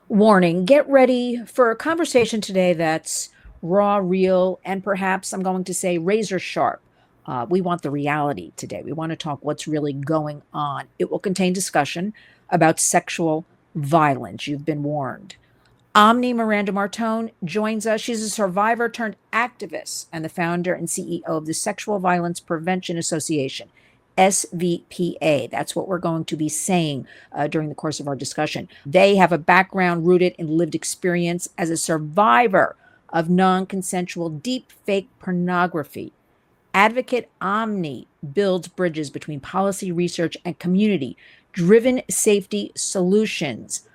Warning, get ready for a conversation today that's raw, real, and perhaps I'm going to say razor sharp. We want the reality today. We want to talk what's really going on. It will contain discussion about sexual violence. You've been warned. Omny Miranda Martone joins us. She's a survivor turned activist and the founder and CEO of the Sexual Violence Prevention Association, SVPA. That's what we're going to be saying during the course of our discussion. They have a background rooted in lived experience as a survivor of non-consensual deepfake pornography. Advocate Omny builds bridges between policy research and community driven safety solutions.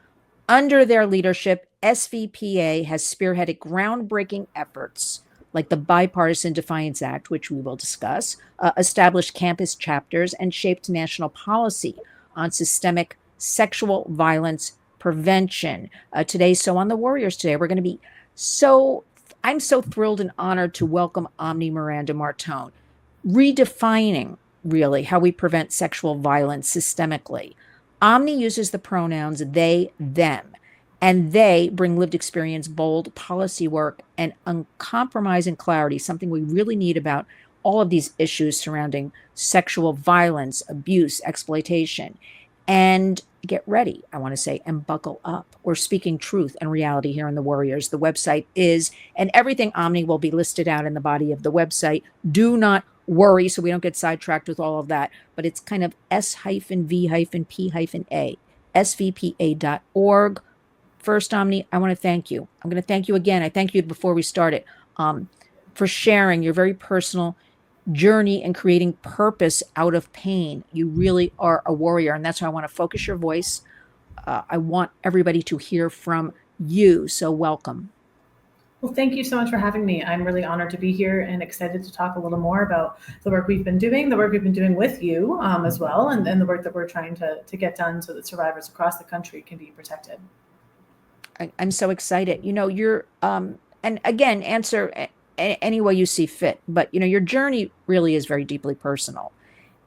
Under their leadership, SVPA has spearheaded groundbreaking efforts like the bipartisan DEFIANCE Act, which we will discuss, established campus chapters, and shaped national policy on systemic sexual violence prevention. So on the Warriors today, we're going to be I'm so thrilled and honored to welcome Omny Miranda Martone, redefining really how we prevent sexual violence systemically. Omny uses the pronouns they, them, and they bring lived experience, bold policy work, and uncompromising clarity, something we really need about all of these issues surrounding sexual violence, abuse, exploitation. And get ready, I want to say, and buckle up. We're speaking truth and reality here in the Warriors. The website is, and everything Omny will be listed out in the body of the website. Do not worry so we don't get sidetracked with all of that, but it's kind of S-V-P-A, svpa.org. First, Omny, I want to thank you. I'm going to thank you again. I thank you before we started for sharing your very personal journey and creating purpose out of pain. You really are a warrior, and that's why I want to focus your voice. I want everybody to hear from you, so welcome. Well, thank you so much for having me. I'm really honored to be here and excited to talk a little more about the work we've been doing, with you as well, and the work that we're trying to get done so that survivors across the country can be protected. I'm so excited. You're, and again, answer any way you see fit, but, your journey really is very deeply personal.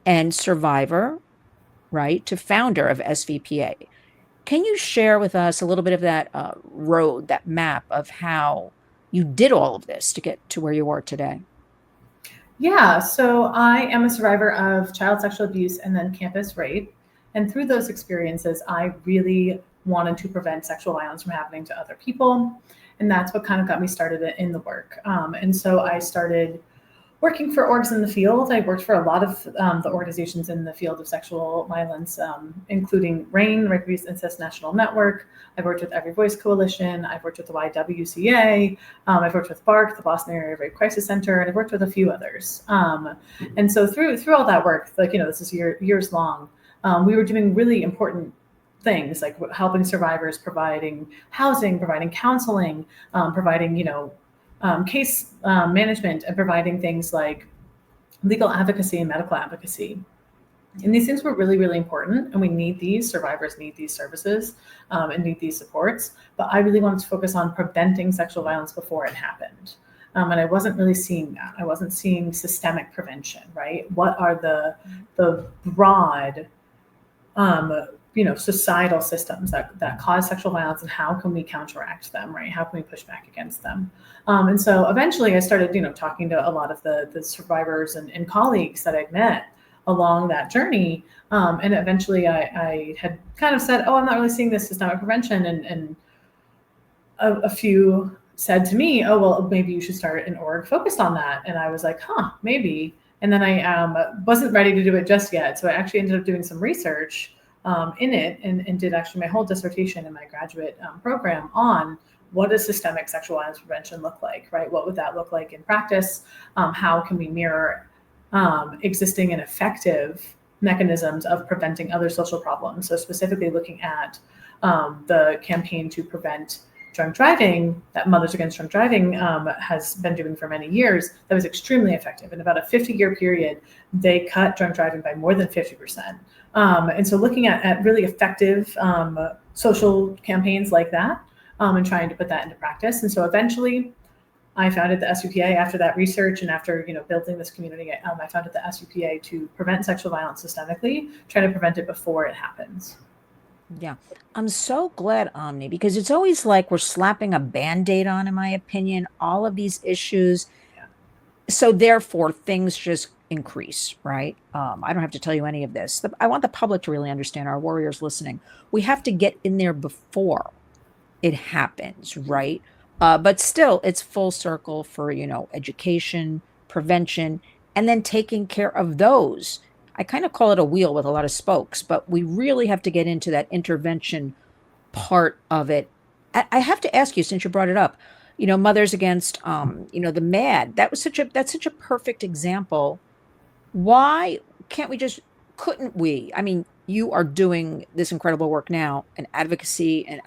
And survivor, right, to founder of SVPA. Can you share with us a little bit of that road, that map of how you did all of this to get to where you are today? Yeah, so I am a survivor of child sexual abuse and then campus rape. And through those experiences, I really wanted to prevent sexual violence from happening to other people. And that's what kind of got me started in the work. And so I started working for orgs in the field. I worked for a lot of the organizations in the field of sexual violence, including RAINN, Rape, Abuse, Incest National Network. I've worked with Every Voice Coalition. I've worked with the YWCA. I've worked with BARC, the Boston Area Rape Crisis Center, and I've worked with a few others. And so through all that work, this is years long, we were doing really important things like helping survivors, providing housing, providing counseling, providing, case management, and providing things like legal advocacy and medical advocacy. And these things were really, really important. And we need these, survivors need these services and need these supports. But I really wanted to focus on preventing sexual violence before it happened. And I wasn't really seeing that. I wasn't seeing systemic prevention, right? What are the broad societal systems that cause sexual violence, and how can we counteract them, right? How can we push back against them? And so eventually I started, talking to a lot of the survivors and colleagues that I'd met along that journey. And eventually I had kind of said, oh, I'm not really seeing this systemic prevention. And a few said to me, oh, well, maybe you should start an org focused on that. And I was like, maybe. And then I wasn't ready to do it just yet. So I actually ended up doing some research in it and did actually my whole dissertation in my graduate program on what does systemic sexual violence prevention look like, right? What would that look like in practice? How can we mirror existing and effective mechanisms of preventing other social problems? So specifically looking at the campaign to prevent drunk driving that Mothers Against Drunk Driving has been doing for many years, that was extremely effective. In about a 50-year period, they cut drunk driving by more than 50%. And so looking at really effective social campaigns like that and trying to put that into practice. And so eventually I founded the SVPA after that research and after building this community. I founded the SVPA to prevent sexual violence systemically, trying to prevent it before it happens. Yeah. I'm so glad, Omni, because it's always like we're slapping a band-aid on, in my opinion, all of these issues. Yeah. So therefore, things just increase, right? I don't have to tell you any of this. I want the public to really understand, our warriors listening. We have to get in there before it happens, right? But still, it's full circle for, education, prevention, and then taking care of those. I kind of call it a wheel with a lot of spokes, but we really have to get into that intervention part of it. I have to ask you, since you brought it up, Mothers Against, the MAD. That's such a perfect example. Why can't we just, couldn't we? I mean, you are doing this incredible work now and advocacy, and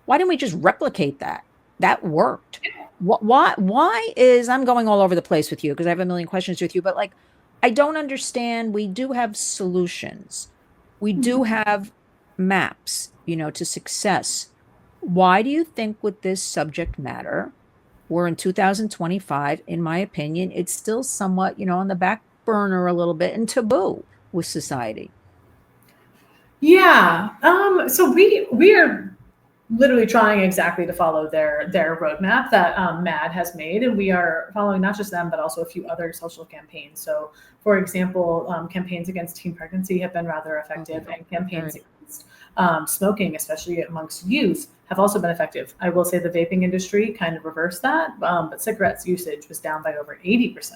why didn't we just replicate that? That worked. Why is, I'm going all over the place with you because I have a million questions with you, but like, I don't understand. We do have solutions. We do have maps, to success. Why do you think with this subject matter, we're in 2025, in my opinion, it's still somewhat, on the back burner a little bit and taboo with society? Yeah. So we are literally trying exactly to follow their roadmap that MAD has made, and we are following not just them but also a few other social campaigns. So, for example, campaigns against teen pregnancy have been rather effective, Okay. and campaigns Very. against smoking, especially amongst youth, have also been effective. I will say the vaping industry kind of reversed that, but cigarettes usage was down by over 80%.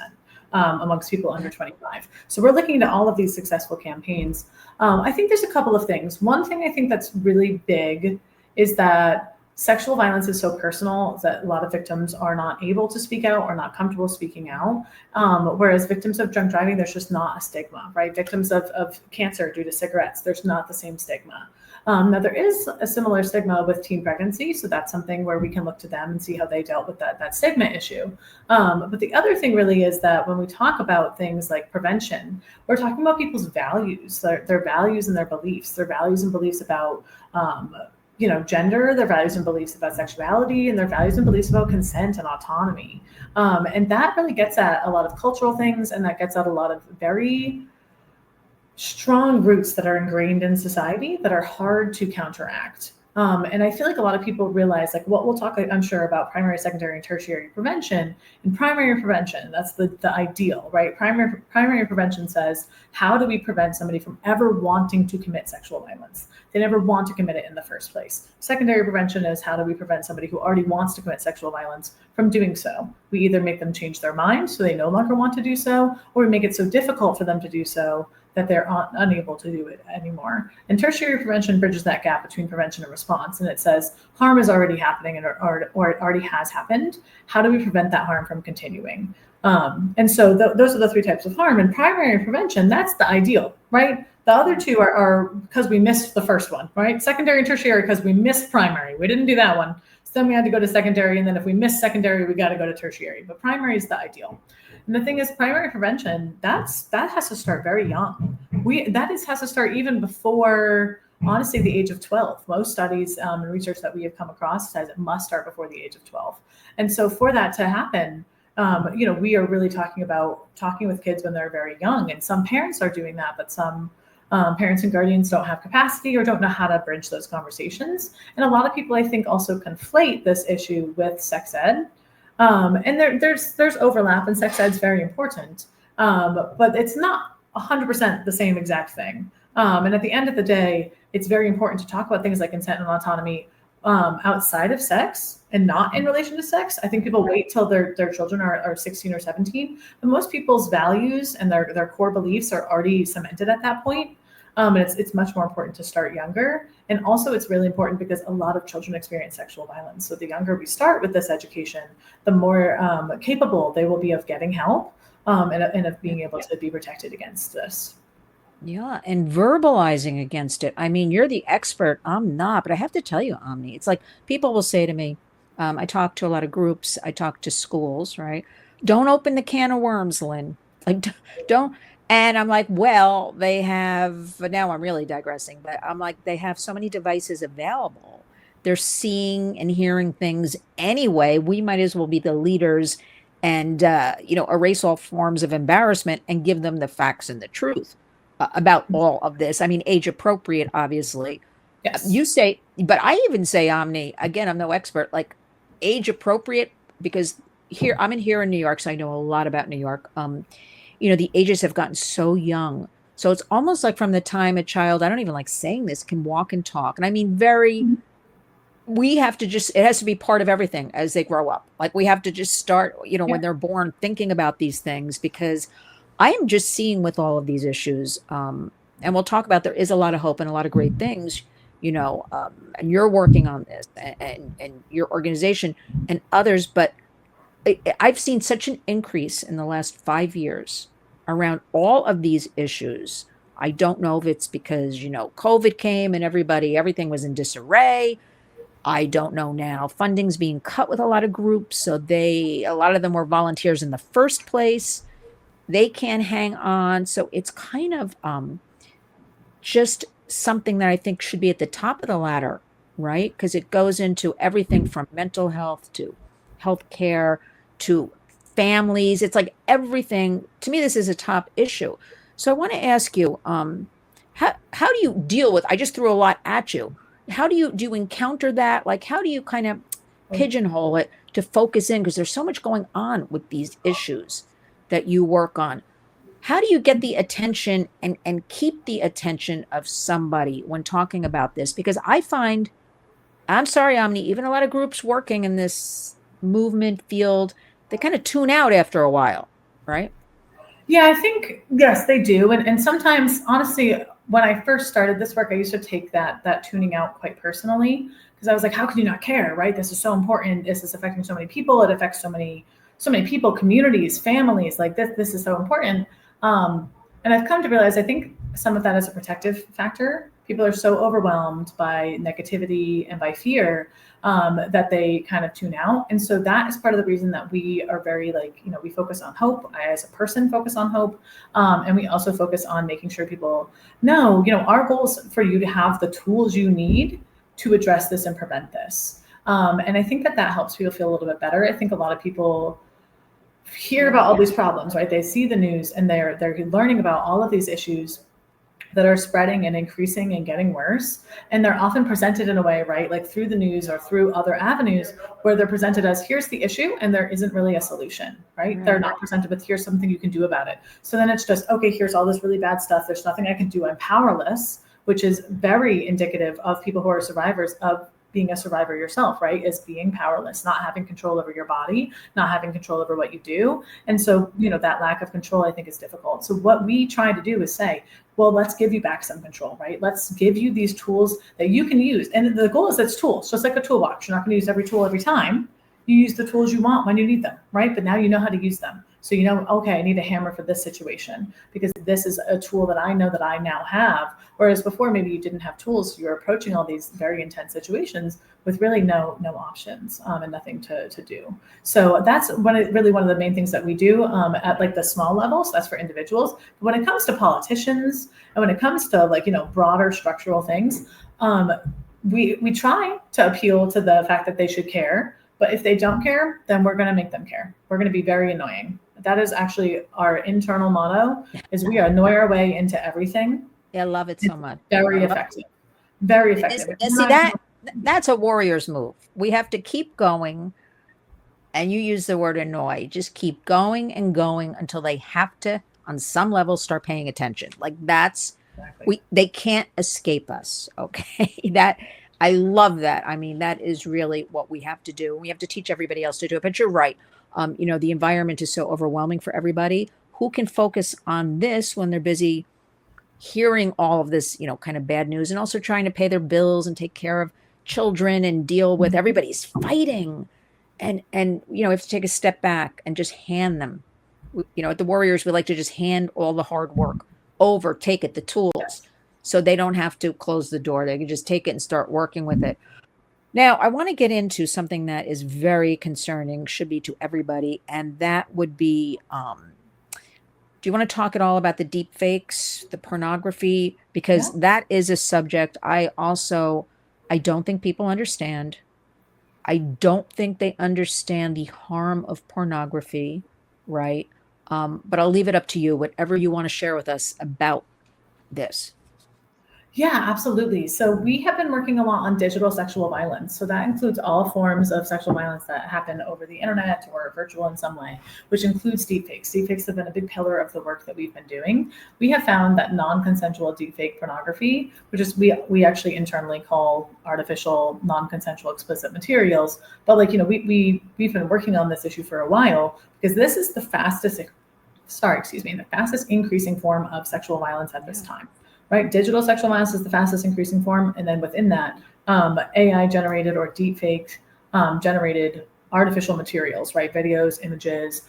Amongst people under 25. So we're looking into all of these successful campaigns. I think there's a couple of things. One thing I think that's really big is that sexual violence is so personal that a lot of victims are not able to speak out or not comfortable speaking out. Whereas victims of drunk driving, there's just not a stigma, right? Victims of cancer due to cigarettes, there's not the same stigma. Now, there is a similar stigma with teen pregnancy, so that's something where we can look to them and see how they dealt with that stigma issue. But the other thing really is that when we talk about things like prevention, we're talking about people's values, their values and their values and beliefs about gender, their values and beliefs about sexuality, and their values and beliefs about consent and autonomy. And that really gets at a lot of cultural things, and that gets at a lot of very strong roots that are ingrained in society that are hard to counteract. And I feel like a lot of people realize, like, what we'll talk, I'm sure, about primary, secondary, and tertiary prevention. In primary prevention, that's the ideal, right? Primary prevention says, how do we prevent somebody from ever wanting to commit sexual violence? They never want to commit it in the first place. Secondary prevention is, how do we prevent somebody who already wants to commit sexual violence from doing so? We either make them change their mind so they no longer want to do so, or we make it so difficult for them to do so that they're unable to do it anymore. And tertiary prevention bridges that gap between prevention and response. And it says harm is already happening, or it already has happened. How do we prevent that harm from continuing? And so those are the three types of harm. And primary prevention, that's the ideal, right? The other two are because we missed the first one, right? Secondary and tertiary because we missed primary. We didn't do that one. So then we had to go to secondary. And then if we missed secondary, we got to go to tertiary. But primary is the ideal. And the thing is, primary prevention, that has to start very young. Has to start even before, honestly, the age of 12. Most studies and research that we have come across says it must start before the age of 12. And so for that to happen, we are really talking with kids when they're very young. And some parents are doing that, but some parents and guardians don't have capacity or don't know how to bridge those conversations. And a lot of people, I think, also conflate this issue with sex ed. And there's overlap, and sex ed is very important, but it's not 100% the same exact thing. And at the end of the day, it's very important to talk about things like consent and autonomy outside of sex and not in relation to sex. I think people wait till their children are 16 or 17, but most people's values and their core beliefs are already cemented at that point. And it's much more important to start younger. And also it's really important because a lot of children experience sexual violence. So the younger we start with this education, the more capable they will be of getting help and of being able to be protected against this. Yeah, and verbalizing against it. I mean, you're the expert. I'm not, but I have to tell you, Omni, it's like people will say to me, I talk to a lot of groups, I talk to schools, right? Don't open the can of worms, Lynn. Like, don't. And I'm like, well, they have, but now I'm really digressing, but I'm like, they have so many devices available. They're seeing and hearing things anyway. We might as well be the leaders and, erase all forms of embarrassment and give them the facts and the truth about all of this. I mean, age appropriate, obviously. Yes. You say, but I even say, Omni, again, I'm no expert, like age appropriate, because here in New York, so I know a lot about New York. The ages have gotten so young. So it's almost like from the time a child, I don't even like saying this, can walk and talk. And I mean, Mhm. we have to it has to be part of everything as they grow up. Like we have to just start, Yeah. when they're born thinking about these things, because I am just seeing with all of these issues, and we'll talk about, there is a lot of hope and a lot of great things, and you're working on this, and your organization and others, but I've seen such an increase in the last 5 years around all of these issues. I don't know if it's because, COVID came and everything was in disarray. I don't know now. Funding's being cut with a lot of groups. So a lot of them were volunteers in the first place. They can't hang on. So it's kind of just something that I think should be at the top of the ladder, right? Because it goes into everything from mental health to healthcare to families. It's like everything. To me, this is a top issue. So I want to ask you, how do you deal with? I just threw a lot at you. How do you encounter that? Like, how do you kind of pigeonhole it to focus in? Because there's so much going on with these issues that you work on. How do you get the attention and keep the attention of somebody when talking about this? Because I find, I'm sorry, Omni, even a lot of groups working in this movement field, they kind of tune out after a while, right? Yeah, I think yes, they do. And sometimes, honestly, when I first started this work, I used to take that tuning out quite personally because I was like, how can you not care, right? This is so important. This is affecting so many people. It affects so many people, communities, families. Like this is so important. And I've come to realize I think some of that is a protective factor. People are so overwhelmed by negativity and by fear that they kind of tune out. And so that is part of the reason that we are very we focus on hope. I, as a person, focus on hope. And we also focus on making sure people know, our goal is for you to have the tools you need to address this and prevent this. And I think that helps people feel a little bit better. I think a lot of people hear about all these problems, right? They see the news and they're learning about all of these issues that are spreading and increasing and getting worse. And they're often presented in a way, right, like through the news or through other avenues where they're presented as here's the issue and there isn't really a solution, right? They're not presented with here's something you can do about it. So then it's just, okay, here's all this really bad stuff. There's nothing I can do. I'm powerless, which is very indicative of people who are survivors of being a survivor yourself, right? Is being powerless, not having control over your body, not having control over what you do. And so, that lack of control, I think, is difficult. So what we try to do is say, well, let's give you back some control, right? Let's give you these tools that you can use. And the goal is it's tools, just like a toolbox. You're not going to use every tool every time. You use the tools you want when you need them, right? But now you know how to use them. So okay, I need a hammer for this situation because this is a tool that I know that I now have. Whereas before, maybe you didn't have tools. You're approaching all these very intense situations with really no options and nothing to do. So that's really one of the main things that we do at like the small levels. That's for individuals. But when it comes to politicians and when it comes to broader structural things, we try to appeal to the fact that they should care. But if they don't care, then we're going to make them care. We're going to be very annoying. That is actually our internal motto: is we annoy our way into everything. Yeah, I love it so much. Very effective. Very effective. See, that's a warrior's move. We have to keep going. And you use the word annoy. Just keep going and going until they have to, on some level, start paying attention. Like they can't escape us. Okay. I love that. I mean, that is really what we have to do. We have to teach everybody else to do it. But you're right. The environment is so overwhelming for everybody. Who can focus on this when they're busy hearing all of this, kind of bad news, and also trying to pay their bills and take care of children and deal with everybody's fighting. And we have to take a step back and just hand them, at the Warriors, we like to just hand all the hard work over, take it, the tools, so they don't have to close the door. They can just take it and start working with it. Now, I want to get into something that is very concerning, should be to everybody, and that would be, do you want to talk at all about the deep fakes, the pornography? Because that is a subject I don't think people understand. I don't think they understand the harm of pornography, right? But I'll leave it up to you, whatever you want to share with us about this. Yeah, absolutely. So we have been working a lot on digital sexual violence. So that includes all forms of sexual violence that happen over the internet or virtual in some way, which includes deepfakes. Deepfakes have been a big pillar of the work that we've been doing. We have found that non-consensual deepfake pornography, which is we actually internally call artificial non-consensual explicit materials, but like, we've been working on this issue for a while because this is the fastest the fastest increasing form of sexual violence at this time. Right? Digital sexual violence is the fastest increasing form. And then within that, AI generated or deepfake generated artificial materials, right? Videos, images,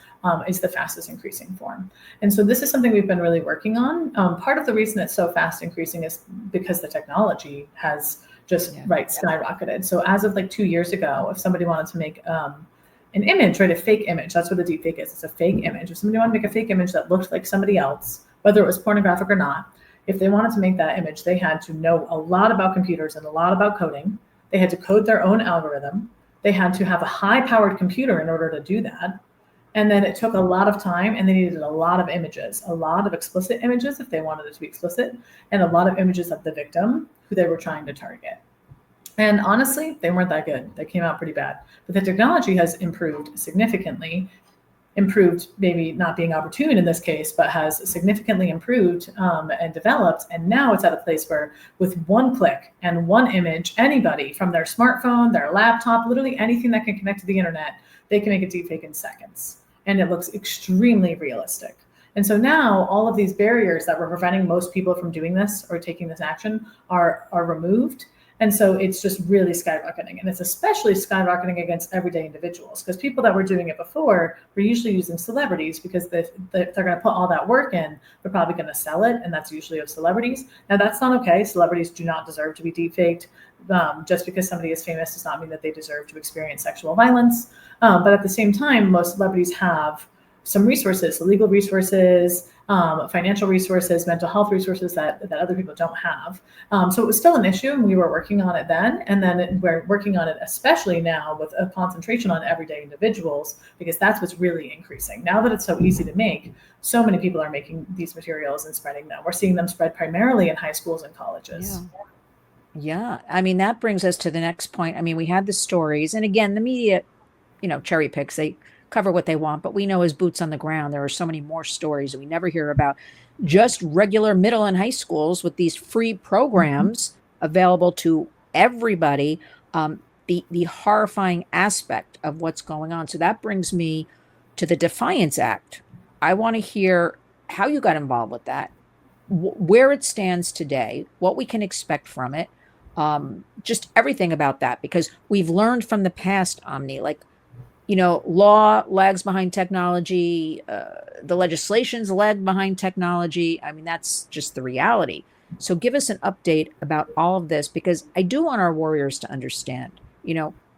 is the fastest increasing form. And so this is something we've been really working on. Part of the reason it's so fast increasing is because the technology has just skyrocketed. So as of like 2 years ago, if somebody wanted to make an image, right, a fake image, that's what a deepfake is. It's a fake image. If somebody wanted to make a fake image that looked like somebody else, whether it was pornographic or not, if they wanted to make that image, they had to know a lot about computers and a lot about coding. They had to code their own algorithm. They had to have a high-powered computer in order to do that. And then it took a lot of time, and they needed a lot of images, a lot of explicit images if they wanted it to be explicit, and a lot of images of the victim who they were trying to target. And honestly, they weren't that good. They came out pretty bad. But the technology has improved significantly, improved, maybe not being opportune in this case, but has significantly improved and developed. And now it's at a place where with one click and one image, anybody from their smartphone, their laptop, literally anything that can connect to the internet, they can make a deepfake in seconds. And it looks extremely realistic. And so now all of these barriers that were preventing most people from doing this or taking this action are removed. And so it's just really skyrocketing. And it's especially skyrocketing against everyday individuals because people that were doing it before were usually using celebrities because they're going to put all that work in, they're probably going to sell it. And that's usually of celebrities. Now, that's not okay. Celebrities do not deserve to be deepfaked. Just because somebody is famous does not mean that they deserve to experience sexual violence. But at the same time, most celebrities have some resources, legal resources, financial resources, mental health resources that other people don't have. So it was still an issue, and we were working on it then. And then we're working on it especially now with a concentration on everyday individuals, because that's what's really increasing. Now that it's so easy to make, so many people are making these materials and spreading them. We're seeing them spread primarily in high schools and colleges. Yeah. I mean, that brings us to the next point. I mean, we had the stories, and again, the media, cherry picks. They cover what they want, but we know as boots on the ground, there are so many more stories that we never hear about. Just regular middle and high schools with these free programs available to everybody. The horrifying aspect of what's going on. So that brings me to the DEFIANCE Act. I want to hear how you got involved with that, where it stands today, what we can expect from it, just everything about that, because we've learned from the past, Omny, law lags behind technology, the legislation's lag behind technology. I mean, that's just the reality. So give us an update about all of this, because I do want our warriors to understand,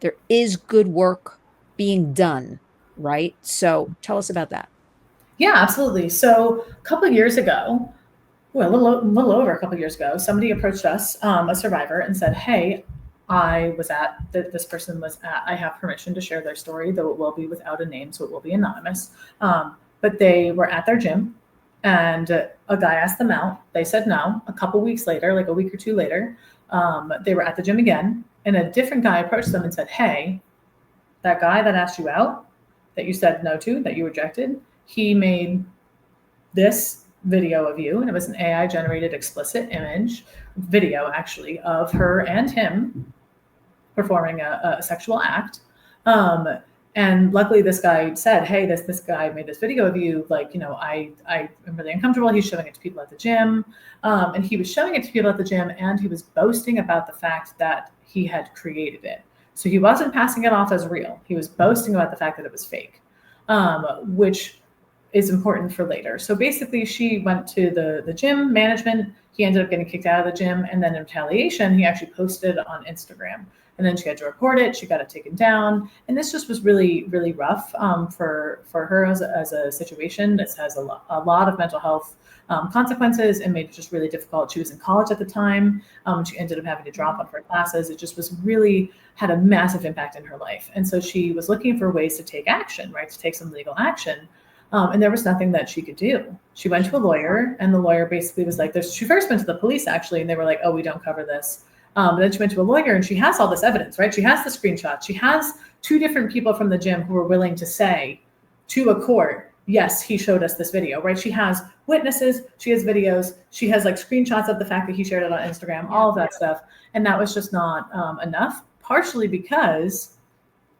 there is good work being done, right? So tell us about that. Yeah, absolutely. So a couple of years ago, well, a little over a couple of years ago, somebody approached us, a survivor, and said, hey, this person was at, I have permission to share their story, though it will be without a name, so it will be anonymous. But they were at their gym and a guy asked them out. They said no. A couple weeks later, like a week or two later, they were at the gym again, and a different guy approached them and said, hey, that guy that asked you out, that you said no to, that you rejected, he made this video of you, and it was an AI generated explicit video actually of her and him performing a sexual act. And luckily this guy said, hey, this guy made this video of you, I am really uncomfortable. He's showing it to people at the gym. And he was showing it to people at the gym, and he was boasting about the fact that he had created it. So he wasn't passing it off as real. He was boasting about the fact that it was fake, which is important for later. So basically she went to the gym management. He ended up getting kicked out of the gym. And then in retaliation, he actually posted on Instagram. And then she had to report it. She got it taken down. And this just was really, really rough for her as a situation. This has a lot of mental health consequences and made it just really difficult. She was in college at the time. She ended up having to drop one of her classes. It just was really had a massive impact in her life. And so she was looking for ways to take action, right? To take some legal action. And there was nothing that she could do. She went to a lawyer, and the lawyer basically was like, she first went to the police actually, and they were like, oh, we don't cover this. But then she went to a lawyer, and she has all this evidence, right? She has the screenshots. She has 2 different people from the gym who were willing to say to a court, yes, he showed us this video, right? She has witnesses, she has videos, she has like screenshots of the fact that he shared it on Instagram, all of that stuff. And that was just not enough, partially because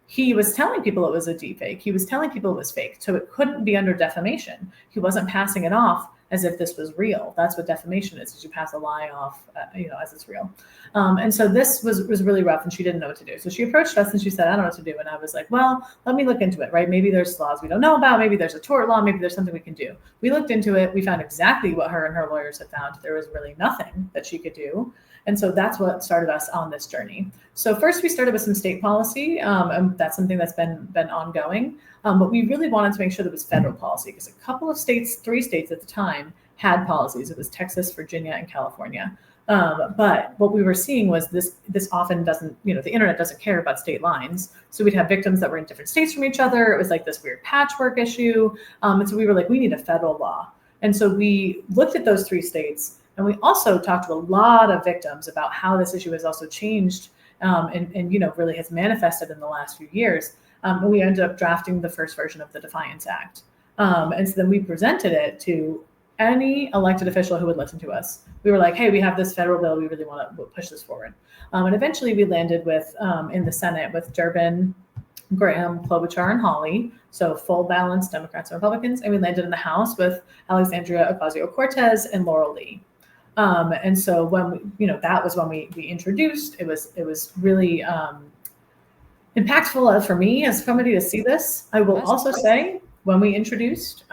he was telling people it was a deepfake. He was telling people it was fake. So it couldn't be under defamation. He wasn't passing it off as if this was real. That's what defamation is you pass a lie off, as it's real. And so this was really rough, and she didn't know what to do. So she approached us and she said, I don't know what to do. And I was like, well, let me look into it, right? Maybe there's laws we don't know about. Maybe there's a tort law. Maybe there's something we can do. We looked into it. We found exactly what her and her lawyers had found. There was really nothing that she could do. And so that's what started us on this journey. So first we started with some state policy, and that's something that's been ongoing. But we really wanted to make sure there was federal policy, because a couple of states, 3 states at the time, had policies. It was Texas, Virginia, and California. But what we were seeing was this often doesn't, the internet doesn't care about state lines. So we'd have victims that were in different states from each other. It was like this weird patchwork issue. And so we were like, we need a federal law. And so we looked at those 3 states. And we also talked to a lot of victims about how this issue has also changed and really has manifested in the last few years. And we ended up drafting the first version of the DEFIANCE Act. And so then we presented it to any elected official who would listen to us. We were like, hey, we have this federal bill. We really want to push this forward. And eventually we landed with, in the Senate, with Durbin, Graham, Klobuchar, and Hawley, so full balance Democrats and Republicans. And we landed in the House with Alexandria Ocasio-Cortez and Laurel Lee. And so when that was when we introduced, it was really impactful for me as somebody to see this. I will also say, when we introduced,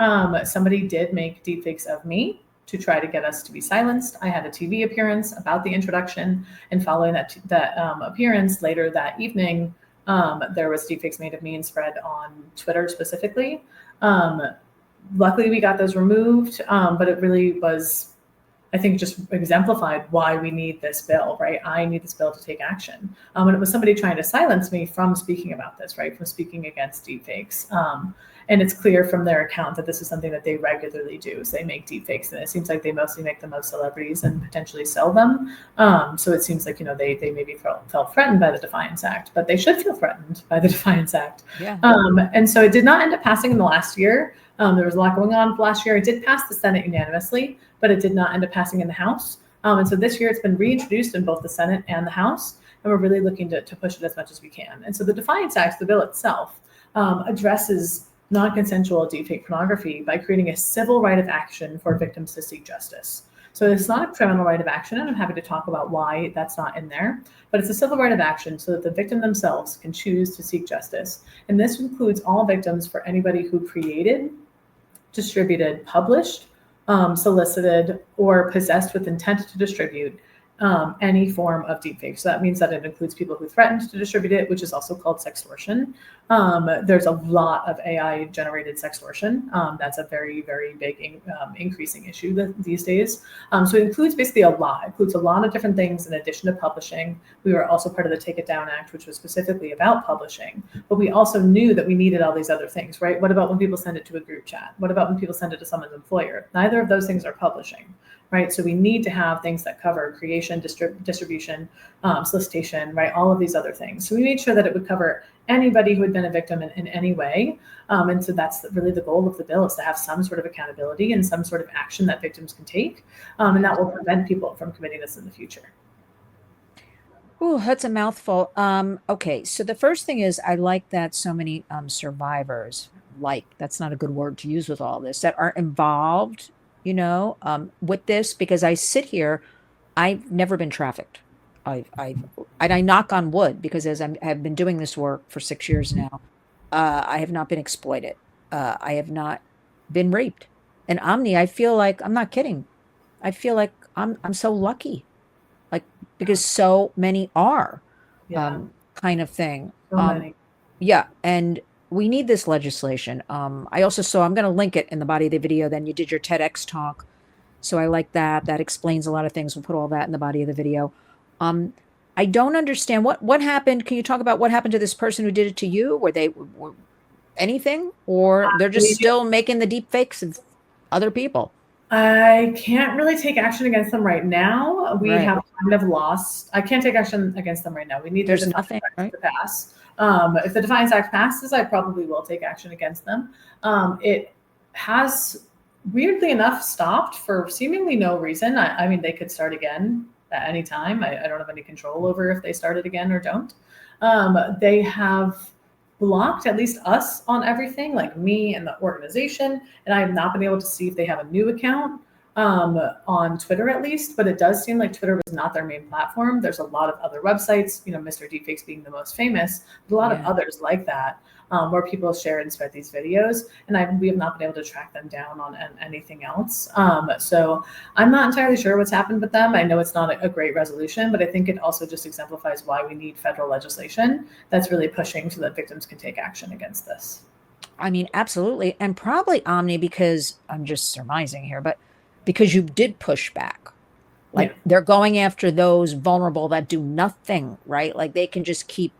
somebody did make deepfakes of me to try to get us to be silenced. I had a TV appearance about the introduction, and following that appearance later that evening, there was deepfakes made of me and spread on Twitter specifically. Luckily, we got those removed, but it really was, I think, just exemplified why we need this bill, right? I need this bill to take action. And it was somebody trying to silence me from speaking about this, right? From speaking against deepfakes. And it's clear from their account that this is something that they regularly do. So they make deepfakes, and it seems like they mostly make them of celebrities and potentially sell them. So it seems like, they maybe felt threatened by the DEFIANCE Act, but they should feel threatened by the DEFIANCE Act. Yeah. And so it did not end up passing in the last year. There was a lot going on last year. It did pass the Senate unanimously, but it did not end up passing in the House. And so this year it's been reintroduced in both the Senate and the House, and we're really looking to push it as much as we can. And so the DEFIANCE Act, the bill itself, addresses non-consensual deepfake pornography by creating a civil right of action for victims to seek justice. So it's not a criminal right of action, and I'm happy to talk about why that's not in there, but it's a civil right of action so that the victim themselves can choose to seek justice. And this includes all victims for anybody who created, distributed, published, solicited, or possessed with intent to distribute any form of deepfake. So that means that it includes people who threatened to distribute it, which is also called sextortion. There's a lot of AI-generated sextortion. That's a very, very big increasing issue these days. So it includes basically a lot. It includes a lot of different things in addition to publishing. We were also part of the Take It Down Act, which was specifically about publishing. But we also knew that we needed all these other things, right? What about when people send it to a group chat? What about when people send it to someone's employer? Neither of those things are publishing. Right, so we need to have things that cover creation, distribution, solicitation, right? All of these other things. So we made sure that it would cover anybody who had been a victim in any way. And so that's really the goal of the bill, is to have some sort of accountability and some sort of action that victims can take. And that will prevent people from committing this in the future. Oh, that's a mouthful. Okay, so the first thing is, I like that so many survivors, that's not a good word to use with all this, that are involved with this, because I sit here, I've never been trafficked. And I knock on wood, because as I've been doing this work for 6 years now, I have not been exploited. I have not been raped. And Omny, I feel like, I'm not kidding, I feel like I'm so lucky, because so many are, kind of thing. So many. Yeah, and we need this legislation. I also saw, I'm going to link it in the body of the video. Then you did your TEDx talk. So I like that. That explains a lot of things. We'll put all that in the body of the video. I don't understand what happened. Can you talk about what happened to this person who did it to you? anything, or they're just still making the deep fakes of other people? I can't really take action against them right now. We Right. have kind of lost. I can't take action against them right now. We need the There's Defiance nothing, Act right? to pass. If the Defiance Act passes, I probably will take action against them. It has, weirdly enough, stopped for seemingly no reason. I mean, they could start again at any time. I don't have any control over if they started again or don't. They have blocked at least us on everything, like me and the organization, and I have not been able to see if they have a new account on Twitter at least, but it does seem like Twitter was not their main platform. There's a lot of other websites, Mr. Deepfakes being the most famous, but a lot of Yeah. others like that, where people share and spread these videos, and we have not been able to track them down on anything else. So I'm not entirely sure what's happened with them. I know it's not a great resolution, but I think it also just exemplifies why we need federal legislation that's really pushing so that victims can take action against this. I mean, absolutely. And probably Omni, because I'm just surmising here, but because you did push back. Like Yeah. they're going after those vulnerable that do nothing, right? Like they can just keep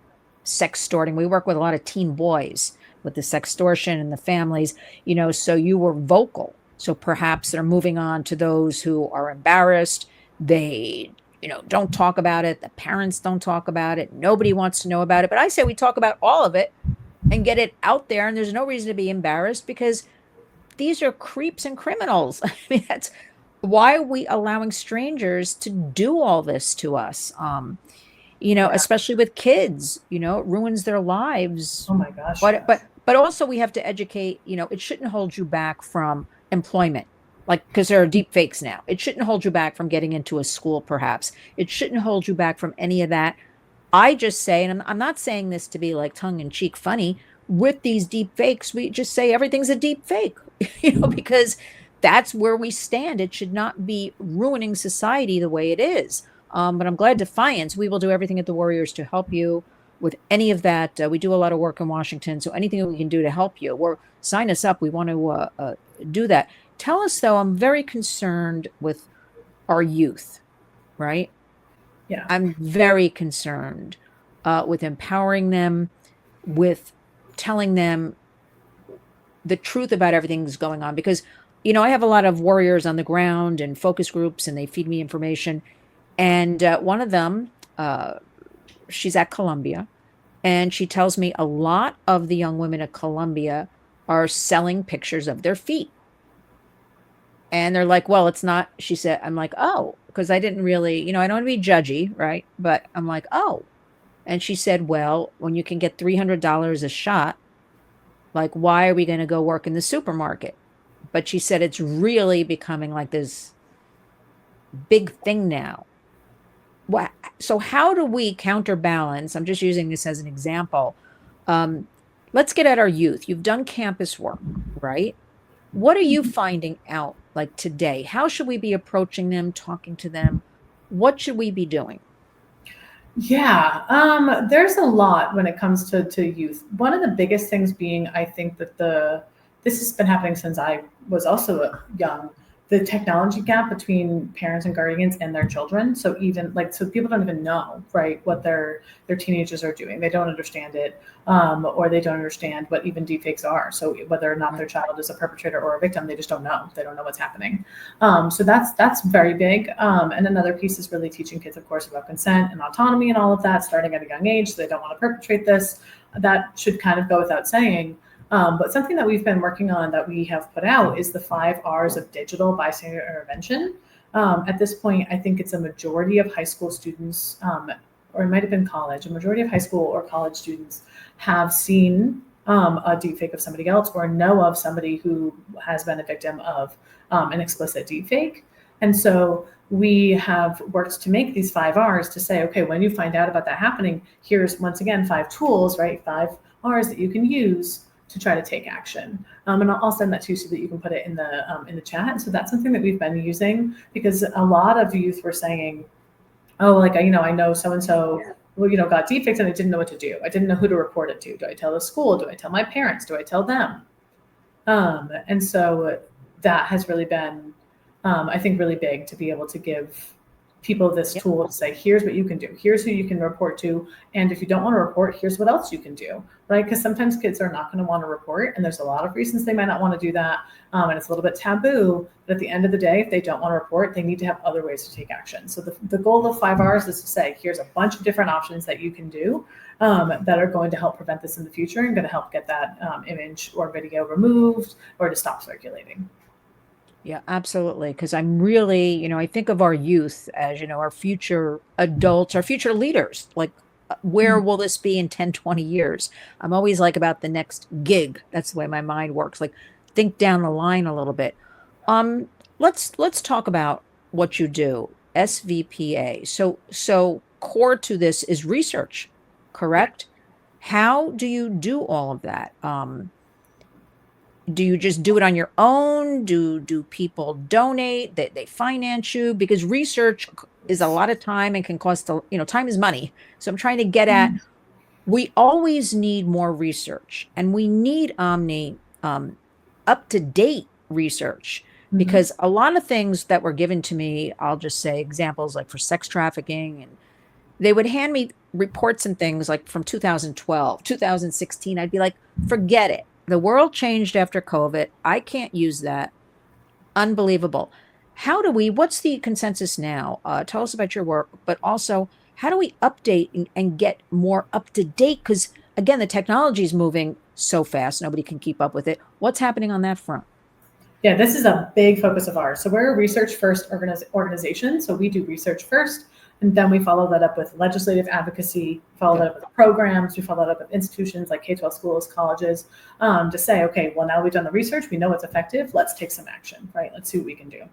sextorting. We work with a lot of teen boys with the sextortion and the families, so you were vocal. So perhaps they're moving on to those who are embarrassed. They, don't talk about it. The parents don't talk about it. Nobody wants to know about it. But I say we talk about all of it and get it out there. And there's no reason to be embarrassed because these are creeps and criminals. I mean, that's why are we allowing strangers to do all this to us? Yeah. Especially with kids, it ruins their lives. Oh my gosh. But Yes. but also we have to educate, it shouldn't hold you back from employment. Like, because there are deep fakes now. It shouldn't hold you back from getting into a school, perhaps. It shouldn't hold you back from any of that. I just say, and I'm not saying this to be like tongue in cheek funny, with these deep fakes, we just say everything's a deep fake, because that's where we stand. It should not be ruining society the way it is. But I'm glad Defiance, we will do everything at the Warriors to help you with any of that. We do a lot of work in Washington. So anything that we can do to help you, or sign us up. We want to do that. Tell us, though, I'm very concerned with our youth, right? Yeah. I'm very concerned with empowering them, with telling them the truth about everything that's going on. Because, I have a lot of warriors on the ground and focus groups, and they feed me information. And one of them, she's at Columbia, and she tells me a lot of the young women at Columbia are selling pictures of their feet. And they're like, well, it's not, she said, I'm like, oh, because I didn't really, I don't want to be judgy, right? But I'm like, oh. And she said, well, when you can get $300 a shot, like, why are we going to go work in the supermarket? But she said it's really becoming like this big thing now. What? So how do we counterbalance? I'm just using this as an example. Um, let's get at our youth. You've done campus work, right? What are you finding out like today? How should we be approaching them, talking to them? What should we be doing? Yeah, there's a lot when it comes to youth. One of the biggest things being, I think that this has been happening since I was also young. The technology gap between parents and guardians and their children. So so people don't even know, right, what their teenagers are doing. They don't understand it, or they don't understand what even deepfakes are. So whether or not their child is a perpetrator or a victim, they just don't know. They don't know what's happening. So that's very big. And another piece is really teaching kids, of course, about consent and autonomy and all of that, starting at a young age, so they don't want to perpetrate this. That should kind of go without saying. But something that we've been working on that we have put out is the 5 R's of digital bystander intervention. At this point, I think it's a majority of high school students, or it might have been college, a majority of high school or college students have seen a deepfake of somebody else or know of somebody who has been a victim of an explicit deepfake. And so we have worked to make these 5 R's to say, okay, when you find out about that happening, here's once again 5 tools, right? 5 R's that you can use to try to take action. And I'll send that to you so that you can put it in the chat. So that's something that we've been using because a lot of youth were saying, oh, like, I know so-and-so, got deepfakes and I didn't know what to do. I didn't know who to report it to. Do I tell the school? Do I tell my parents? Do I tell them? And so that has really been, I think, really big to be able to give people this Yep. tool to say, here's what you can do, here's who you can report to, and if you don't want to report, here's what else you can do, right? Because sometimes kids are not going to want to report, and there's a lot of reasons they might not want to do that, and it's a little bit taboo. But at the end of the day, if they don't want to report, they need to have other ways to take action. So the goal of 5Rs is to say, here's a bunch of different options that you can do that are going to help prevent this in the future and going to help get that image or video removed or to stop circulating. Yeah, absolutely. Because I'm really, I think of our youth as, our future adults, our future leaders. Like, where will this be in 10, 20 years? I'm always like about the next gig. That's the way my mind works. Like, think down the line a little bit. Let's talk about what you do, SVPA. So core to this is research, correct? How do you do all of that? Do you just do it on your own? Do people donate? They finance you? Because research is a lot of time and can cost time is money. So I'm trying to get at, we always need more research, and we need Omny up to date research, because a lot of things that were given to me, I'll just say examples like for sex trafficking, and they would hand me reports and things like from 2012, 2016. I'd be like, forget it. The world changed after COVID. I can't use that. Unbelievable. What's the consensus now? Tell us about your work, but also how do we update and get more up to date? Because again, the technology is moving so fast, nobody can keep up with it. What's happening on that front? Yeah, this is a big focus of ours. So we're a research first organization. So we do research first, and then we follow that up with legislative advocacy, follow that up with programs, we follow that up with institutions like K-12 schools, colleges, to say, okay, well, now we've done the research, we know it's effective, let's take some action, right? Let's see what we can do.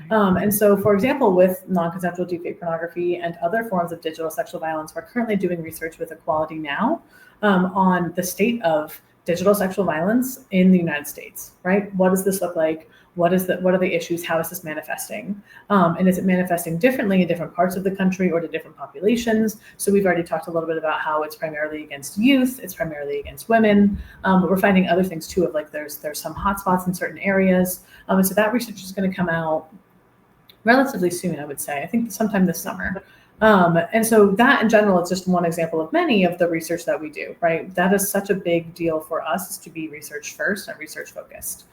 And so, for example, with non-consensual deepfake pornography and other forms of digital sexual violence, we're currently doing research with Equality Now on the state of digital sexual violence in the United States, right? What does this look like? What are the issues? How is this manifesting? And is it manifesting differently in different parts of the country or to different populations? So we've already talked a little bit about how it's primarily against youth, it's primarily against women, but we're finding other things too, of like there's some hotspots in certain areas. And so that research is going to come out relatively soon, I would say. I think sometime this summer. And so that in general is just one example of many of the research that we do, right? That is such a big deal for us, is to be research first and research focused.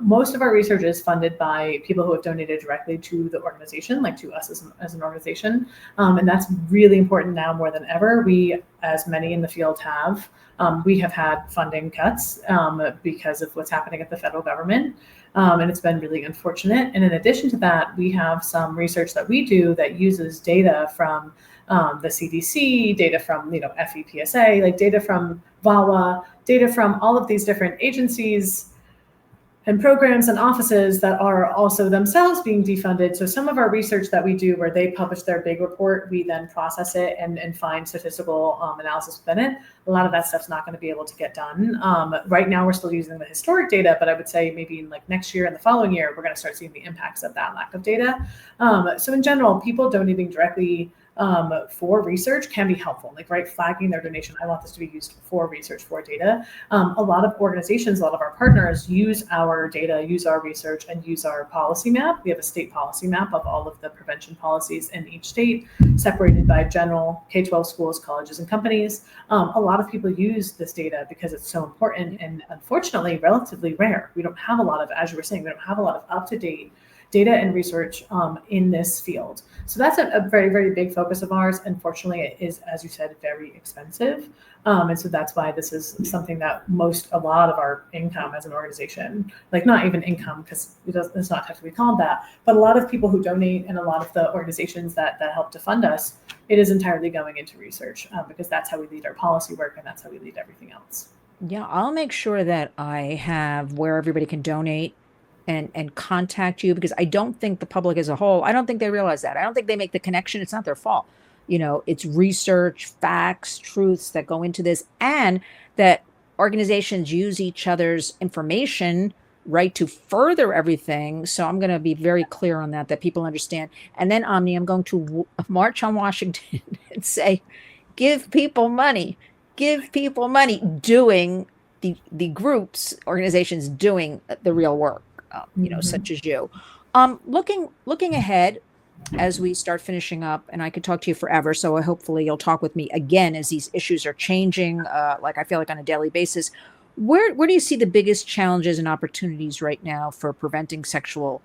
Most of our research is funded by people who have donated directly to the organization, like to us as an organization. And that's really important now more than ever. We, as many in the field have, we have had funding cuts because of what's happening at the federal government. And it's been really unfortunate. And in addition to that, we have some research that we do that uses data from the CDC, data from FEPSA, like data from VAWA, data from all of these different agencies and programs and offices that are also themselves being defunded. So some of our research that we do where they publish their big report, we then process it and find statistical analysis within it. A lot of that stuff's not going to be able to get done. Right now, we're still using the historic data, but I would say maybe in like next year and the following year, we're going to start seeing the impacts of that lack of data. So in general, people donating directly for research can be helpful, like flagging their donation. I want this to be used for research, for data. A lot of organizations, a lot of our partners use our data, use our research, and use our policy map. We have a state policy map of all of the prevention policies in each state, separated by general K-12 schools, colleges, and companies. A lot of people use this data because it's so important and unfortunately relatively rare. We don't have a lot of, as you were saying, we don't have a lot of up-to-date data and research in this field. So that's a very, very big focus of ours. Unfortunately, it is, as you said, very expensive. And so that's why this is something that a lot of our income as an organization, like not even income, because it's not technically called that, but a lot of people who donate and a lot of the organizations that help to fund us, it is entirely going into research because that's how we lead our policy work and that's how we lead everything else. Yeah, I'll make sure that I have where everybody can donate and contact you, because I don't think the public as a whole, I don't think they realize that. I don't think they make the connection. It's not their fault. It's research, facts, truths that go into this, and that organizations use each other's information, right, to further everything. So I'm going to be very clear on that people understand. And then, Omny, I'm going to march on Washington and say, give people money, doing the groups, organizations doing the real work. Such as you. Looking ahead, as we start finishing up, and I could talk to you forever, so hopefully you'll talk with me again as these issues are changing, like I feel like on a daily basis. Where do you see the biggest challenges and opportunities right now for preventing sexual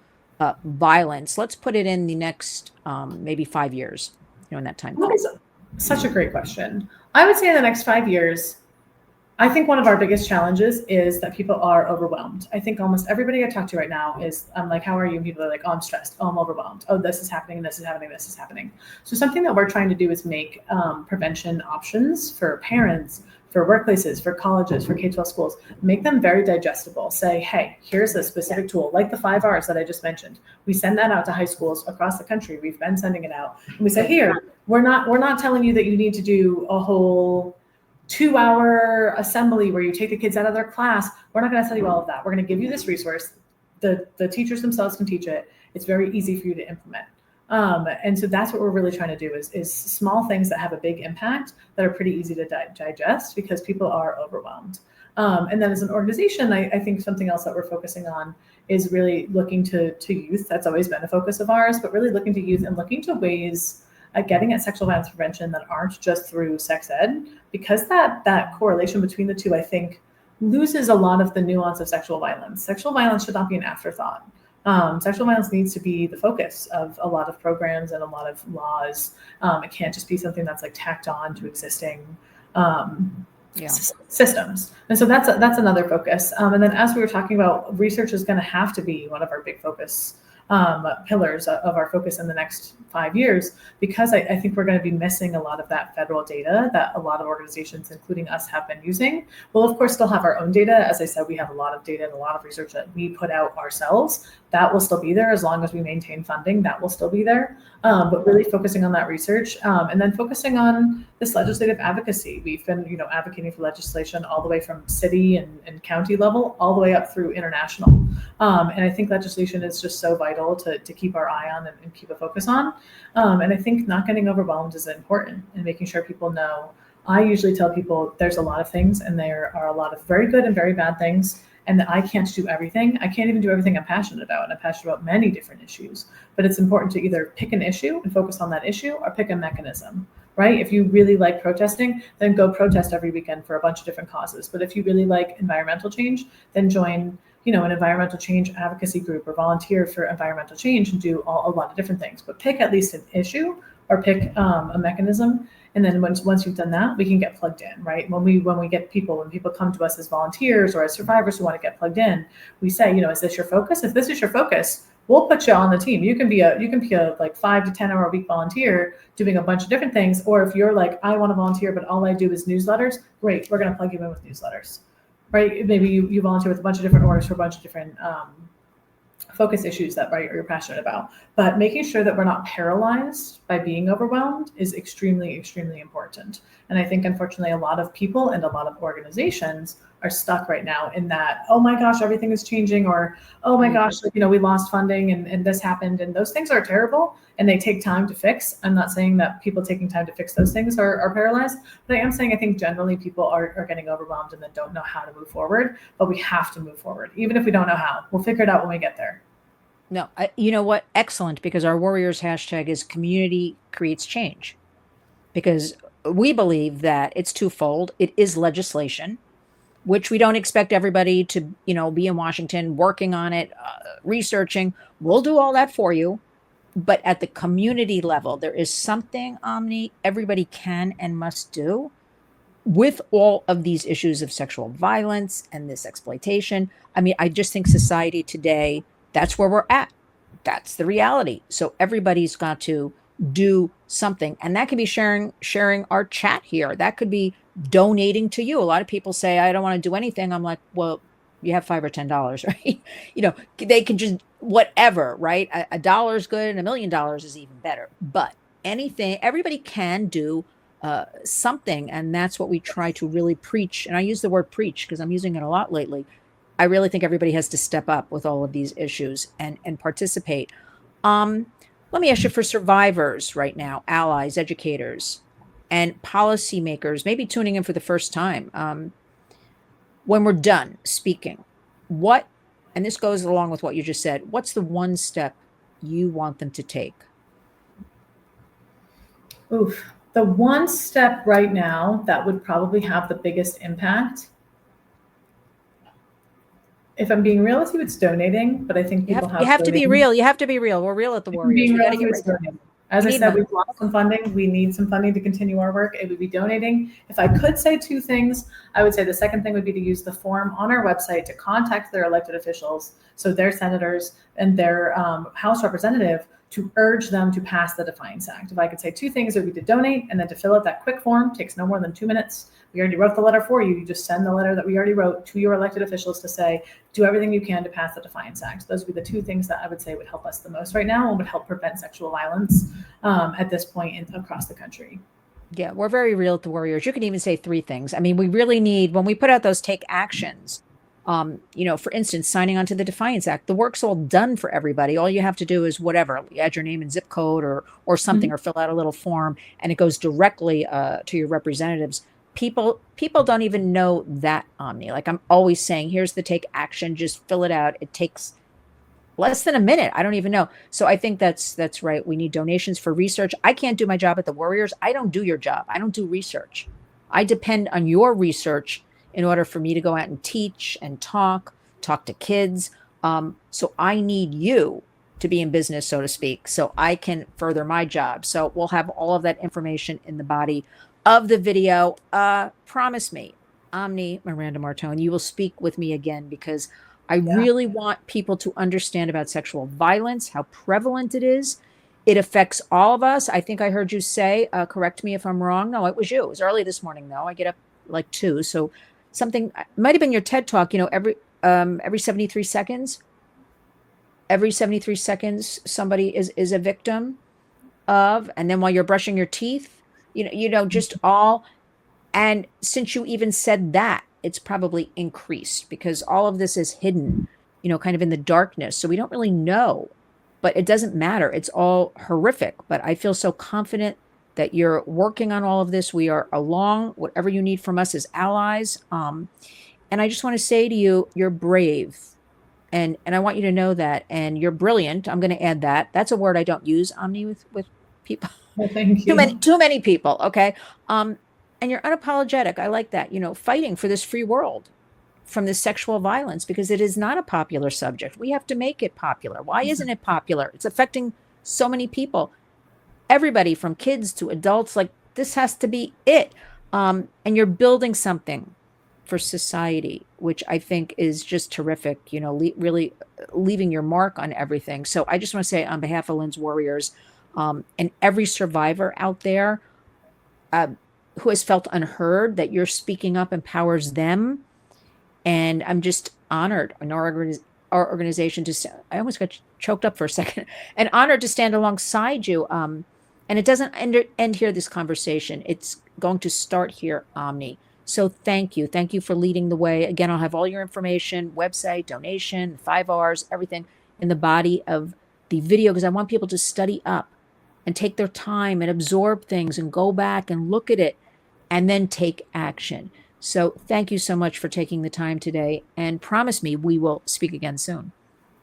violence? Let's put it in the next maybe 5 years, in that time That frame. is such a great question. I would say in the next 5 years, I think one of our biggest challenges is that people are overwhelmed. I think almost everybody I talk to right now is, I'm like, how are you? And people are like, oh, I'm stressed. Oh, I'm overwhelmed. Oh, this is happening. This is happening. This is happening. So something that we're trying to do is make prevention options for parents, for workplaces, for colleges, for K-12 schools, make them very digestible. Say, hey, here's a specific tool, like the 5 R's that I just mentioned. We send that out to high schools across the country. We've been sending it out. And we say, here, we're not telling you that you need to do a whole 2-hour assembly where you take the kids out of their class. We're not going to tell you all of that. We're going to give you this resource. The teachers themselves can teach it. It's very easy for you to implement. And so that's what we're really trying to do is small things that have a big impact that are pretty easy to digest because people are overwhelmed. And then as an organization, I think something else that we're focusing on is really looking to youth. That's always been a focus of ours, but really looking to youth and looking to ways getting at sexual violence prevention that aren't just through sex ed, because that correlation between the two, I think, loses a lot of the nuance of sexual violence. Sexual violence should not be an afterthought. Sexual violence needs to be the focus of a lot of programs and a lot of laws. It can't just be something that's like tacked on to existing systems. And so that's another focus. And then as we were talking about, research is going to have to be one of our big focus pillars of our focus in the next 5 years, because I think we're going to be missing a lot of that federal data that a lot of organizations, including us, have been using. We'll, of course, still have our own data. As I said, we have a lot of data and a lot of research that we put out ourselves. That will still be there as long as we maintain funding. That will still be there. But really focusing on that research and then focusing on this legislative advocacy. We've been, advocating for legislation all the way from city and county level, all the way up through international. And I think legislation is just so vital to keep our eye on and keep a focus on. And I think not getting overwhelmed is important, and making sure people know. I usually tell people there's a lot of things, and there are a lot of very good and very bad things, and that I can't do everything. I can't even do everything I'm passionate about, and I'm passionate about many different issues. But it's important to either pick an issue and focus on that issue, or pick a mechanism, right? If you really like protesting, then go protest every weekend for a bunch of different causes. But if you really like environmental change, then join an environmental change advocacy group or volunteer for environmental change and do a lot of different things. But pick at least an issue or pick a mechanism. And then once you've done that, we can get plugged in, right? When people come to us as volunteers or as survivors who want to get plugged in, we say, is this your focus? If this is your focus, we'll put you on the team. You can be a like 5 to 10 hour a week volunteer doing a bunch of different things. Or if you're like, I want to volunteer, but all I do is newsletters, great, we're going to plug you in with newsletters. Right? Maybe you volunteer with a bunch of different orgs for a bunch of different focus issues that you're passionate about. But making sure that we're not paralyzed by being overwhelmed is extremely, extremely important. And I think, unfortunately, a lot of people and a lot of organizations are stuck right now in that, oh my gosh, everything is changing, or oh my gosh, we lost funding and this happened. And those things are terrible and they take time to fix. I'm not saying that people taking time to fix those things are paralyzed, but I am saying I think generally people are getting overwhelmed and then don't know how to move forward. But we have to move forward. Even if we don't know how, we'll figure it out when we get there. No, you know what? Excellent, because our Warriors hashtag is community creates change. Because we believe that it's twofold. It is legislation, which we don't expect everybody to, be in Washington working on it, researching. We'll do all that for you. But at the community level, there is something, Omny, everybody can and must do with all of these issues of sexual violence and this exploitation. I mean, I just think society today, that's where we're at. That's the reality. So everybody's got to do something. And that could be sharing our chat here. That could be donating to you. A lot of people say, I don't want to do anything. I'm like, well, you have $5 or $10, right? They can just whatever, right? A dollar is good and $1 million is even better. But anything, everybody can do something. And that's what we try to really preach. And I use the word preach because I'm using it a lot lately. I really think everybody has to step up with all of these issues and participate. Let me ask you, for survivors right now, allies, educators, and policymakers, maybe tuning in for the first time, when we're done speaking, and this goes along with what you just said, what's the one step you want them to take Oof. The one step right now that would probably have the biggest impact, if I'm being real with you, it's donating, but I think You people have you have have to be donated. real. You have to be real. We're real at the If I'm Warriors. being We real got to with get you, ready. it's donating. We As I need said, money. we've lost some funding. We need some funding to continue our work. It would be donating. If I could say two things, I would say the second thing would be to use the form on our website to contact their elected officials, so their senators and their House representative, to urge them to pass the Defiance Act. If I could say two things, it would be to donate and then to fill out that quick form. Takes no more than 2 minutes. We already wrote the letter for you. You just send the letter that we already wrote to your elected officials to say, do everything you can to pass the Defiance Act. Those would be the two things that I would say would help us the most right now and would help prevent sexual violence at this point across the country. Yeah, we're very real at the Warriors. You can even say three things. I mean, we really need, when we put out those take actions, for instance, signing on to the Defiance Act, the work's all done for everybody. All you have to do is whatever, add your name and zip code or something, Mhm. or fill out a little form, and it goes directly to your representatives. People don't even know that, Omni. Like I'm always saying, here's the take action, just fill it out. It takes less than a minute. I don't even know. So I think that's right. We need donations for research. I can't do my job at the Warriors. I don't do your job. I don't do research. I depend on your research in order for me to go out and teach and talk to kids. So I need you to be in business, so to speak, so I can further my job. So we'll have all of that information in the body of the video. Promise me, Omny Miranda Martone, you will speak with me again, because I Yeah. really want people to understand about sexual violence, how prevalent it is. It affects all of us. I think I heard you say, correct me if I'm wrong. No, it was you. It was early this morning, though. I get up like 2. So something might have been your TED talk, every 73 seconds, somebody is a victim of, and then while you're brushing your teeth, just all. And since you even said that, it's probably increased because all of this is hidden, kind of in the darkness. So we don't really know, but it doesn't matter. It's all horrific. But I feel so confident that you're working on all of this. We are along. Whatever you need from us as allies. And I just want to say to you, you're brave. And I want you to know that. And you're brilliant. I'm going to add that. That's a word I don't use, Omni, with people. Well, thank Too many, you. too many people. Okay. And you're unapologetic. I like that, fighting for this free world from this sexual violence, because it is not a popular subject. We have to make it popular. Why isn't it popular? It's affecting so many people, everybody from kids to adults. Like this has to be it. And you're building something for society, which I think is just terrific, really leaving your mark on everything. So I just want to say on behalf of Lynn's Warriors, and every survivor out there, uh, who has felt unheard, that you're speaking up empowers them. And I'm just honored in our organization I almost got choked up for a second, and honored to stand alongside you. And it doesn't end here, this conversation. It's going to start here, Omni. So thank you. Thank you for leading the way. Again, I'll have all your information, website, donation, 5Rs, everything in the body of the video, because I want people to study up and take their time and absorb things and go back and look at it and then take action. So thank you so much for taking the time today, and promise me we will speak again soon.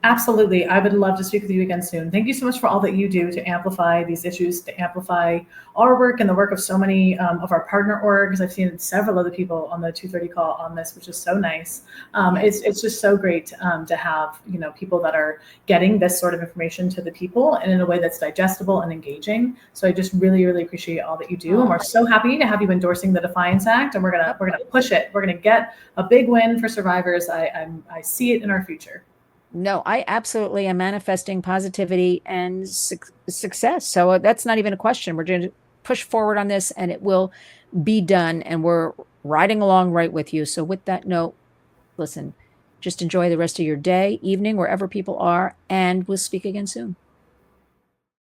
Absolutely. I would love to speak with you again soon. Thank you so much for all that you do to amplify these issues, to amplify our work and the work of so many of our partner orgs. I've seen several other people on the 2:30 call on this, which is so nice. It's just so great to have, people that are getting this sort of information to the people and in a way that's digestible and engaging. So I just really, really appreciate all that you do. And we're so happy to have you endorsing the Defiance Act, and we're gonna push it. We're gonna get a big win for survivors. I see it in our future. No, I absolutely am manifesting positivity and success. So that's not even a question. We're going to push forward on this, and it will be done. And we're riding along right with you. So with that note, listen, just enjoy the rest of your day, evening, wherever people are, and we'll speak again soon.